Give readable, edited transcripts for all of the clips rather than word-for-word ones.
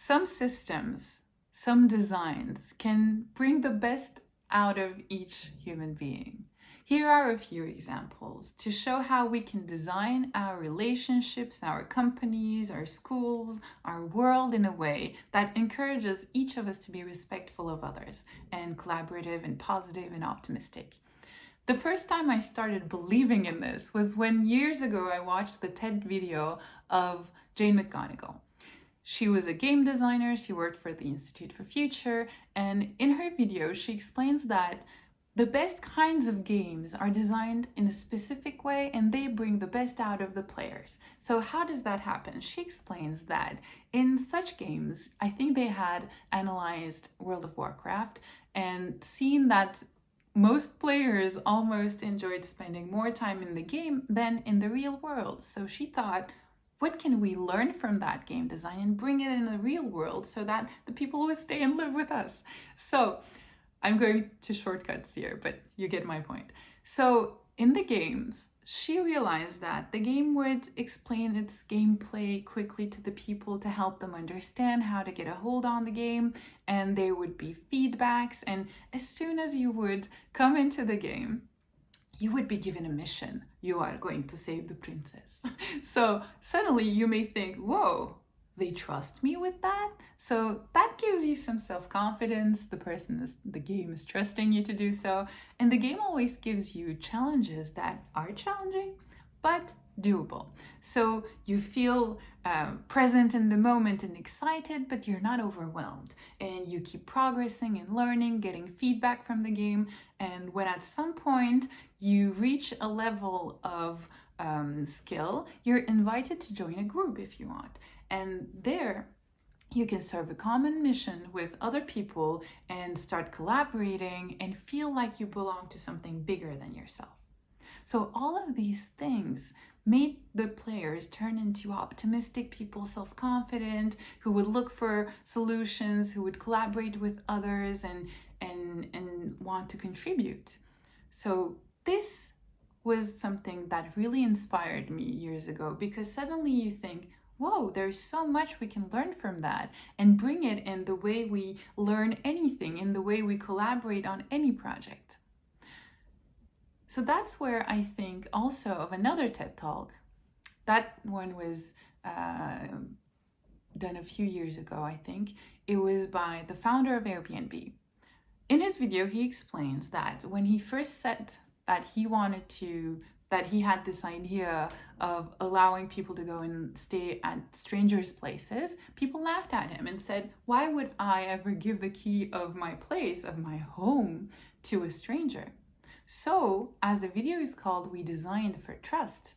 some systems, some designs can bring the best out of each human being. Here are a few examples to show how we can design our relationships, our companies, our schools, our world in a way that encourages each of us to be respectful of others and collaborative and positive and optimistic. The first time I started believing in this was when years ago I watched the TED video of Jane McGonigal. She was a game designer, she worked for the Institute for Future, and in her video she explains that the best kinds of games are designed in a specific way and they bring the best out of the players. So how does that happen? She explains that in such games, I think they had analyzed World of Warcraft and seen that most players almost enjoyed spending more time in the game than in the real world. So she thought, what can we learn from that game design and bring it in the real world so that the people will stay and live with us? So I'm going to shortcuts here, but you get my point. So in the games, she realized that the game would explain its gameplay quickly to the people to help them understand how to get a hold on the game, and there would be feedbacks, and as soon as you would come into the game, you would be given a mission. You are going to save the princess. So suddenly you may think, whoa, they trust me with that? So that gives you some self-confidence. The game is trusting you to do so. And the game always gives you challenges that are challenging, but doable. So you feel present in the moment and excited, but you're not overwhelmed. And you keep progressing and learning, getting feedback from the game. And when at some point you reach a level of skill, you're invited to join a group if you want. And there you can serve a common mission with other people and start collaborating and feel like you belong to something bigger than yourself. So all of these things made the players turn into optimistic people, self-confident, who would look for solutions, who would collaborate with others and want to contribute. So this was something that really inspired me years ago, because suddenly you think, whoa, there's so much we can learn from that and bring it in the way we learn anything, in the way we collaborate on any project. So that's where I think also of another TED Talk. That one was done a few years ago, I think. It was by the founder of Airbnb. In his video, he explains that when he first said that he had this idea of allowing people to go and stay at strangers' places, people laughed at him and said, why would I ever give the key of my place, of my home, to a stranger? So, as the video is called, We Designed for Trust,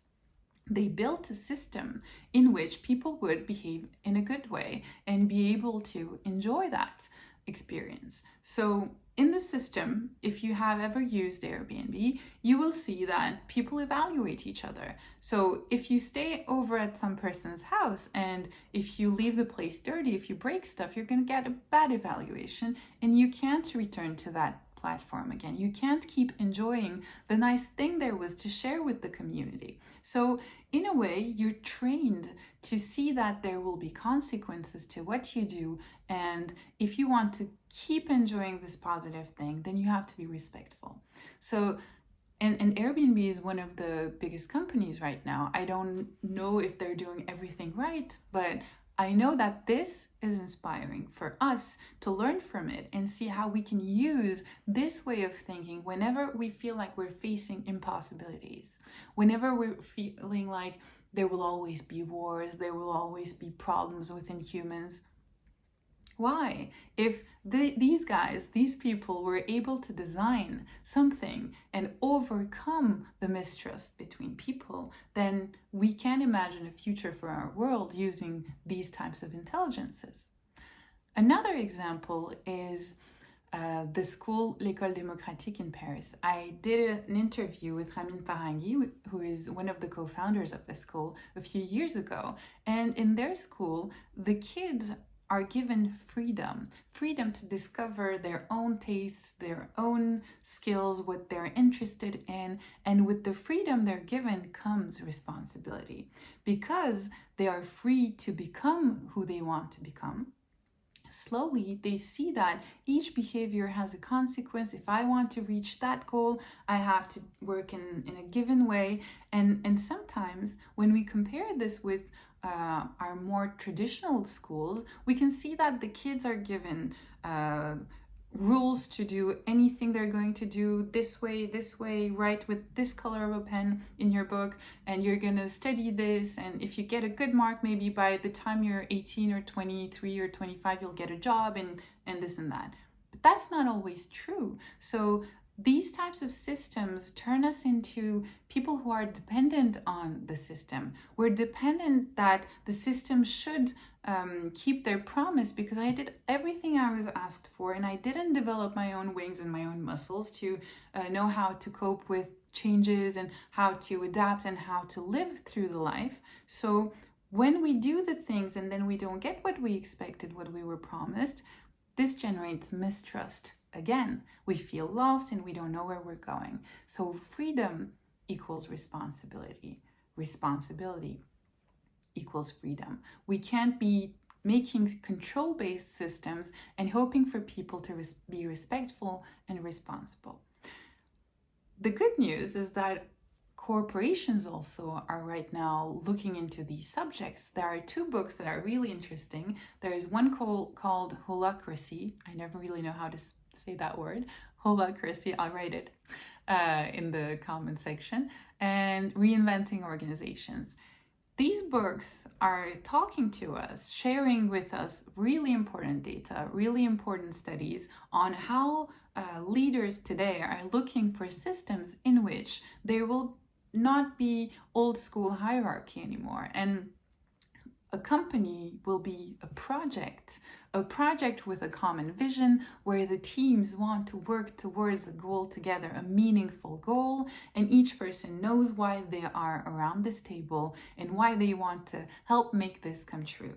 they built a system in which people would behave in a good way and be able to enjoy that experience. So in the system, if you have ever used Airbnb, you will see that people evaluate each other. So if you stay over at some person's house and if you leave the place dirty, if you break stuff, you're going to get a bad evaluation and you can't return to that platform again. You can't keep enjoying the nice thing there was to share with the community. So in a way, you're trained to see that there will be consequences to what you do. And if you want to keep enjoying this positive thing, then you have to be respectful. So, and Airbnb is one of the biggest companies right now. I don't know if they're doing everything right, but I know that this is inspiring for us to learn from it and see how we can use this way of thinking whenever we feel like we're facing impossibilities, whenever we're feeling like there will always be wars, there will always be problems within humans. Why? If these people were able to design something and overcome the mistrust between people, then we can imagine a future for our world using these types of intelligences. Another example is the school, l'École démocratique in Paris. I did an interview with Ramin Parangui, who is one of the co-founders of the school, a few years ago. And in their school, the kids are given freedom to discover their own tastes, their own skills, what they're interested in. And with the freedom they're given comes responsibility, because they are free to become who they want to become. slowly they see that each behavior has a consequence. If I want to reach that goal, I have to work in a given way. And sometimes when we compare this with our more traditional schools, we can see that the kids are given rules to do anything they're going to do this way, write with this color of a pen in your book, and you're going to study this, and if you get a good mark, maybe by the time you're 18 or 23 or 25, you'll get a job, and this and that. But that's not always true. So these types of systems turn us into people who are dependent on the system. We're dependent that the system should keep their promise, because I did everything I was asked for, and I didn't develop my own wings and my own muscles to know how to cope with changes and how to adapt and how to live through the life. So when we do the things and then we don't get what we expected, what we were promised, this generates mistrust. Again, we feel lost and we don't know where we're going. So freedom equals responsibility. Responsibility equals freedom. We can't be making control-based systems and hoping for people to be respectful and responsible. The good news is that corporations also are right now looking into these subjects. There are two books that are really interesting. There is one called Holacracy. I never really know how to say that word. Holacracy, I'll write it in the comment section. And Reinventing Organizations. These books are talking to us, sharing with us really important data, really important studies on how leaders today are looking for systems in which there will not be old school hierarchy anymore. And a company will be a project with a common vision where the teams want to work towards a goal together, a meaningful goal, and each person knows why they are around this table and why they want to help make this come true.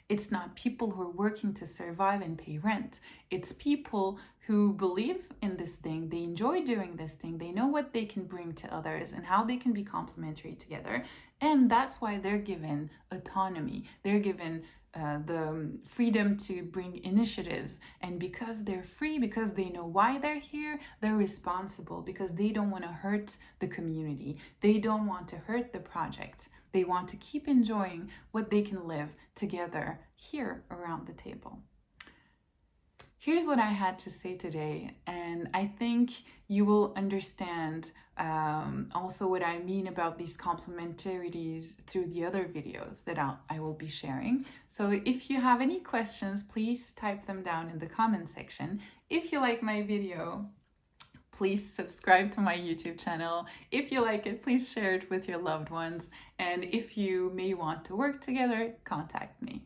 It's not people who are working to survive and pay rent. It's people who believe in this thing, they enjoy doing this thing, they know what they can bring to others and how they can be complementary together. And that's why they're given autonomy. They're given the freedom to bring initiatives. And because they're free, because they know why they're here, they're responsible because they don't want to hurt the community. They don't want to hurt the project. They want to keep enjoying what they can live together here around the table. Here's what I had to say today, and I think you will understand also what I mean about these complementarities through the other videos that I will be sharing. So if you have any questions, please type them down in the comment section. If you like my video, please subscribe to my YouTube channel. If you like it, please share it with your loved ones. And if you may want to work together, contact me.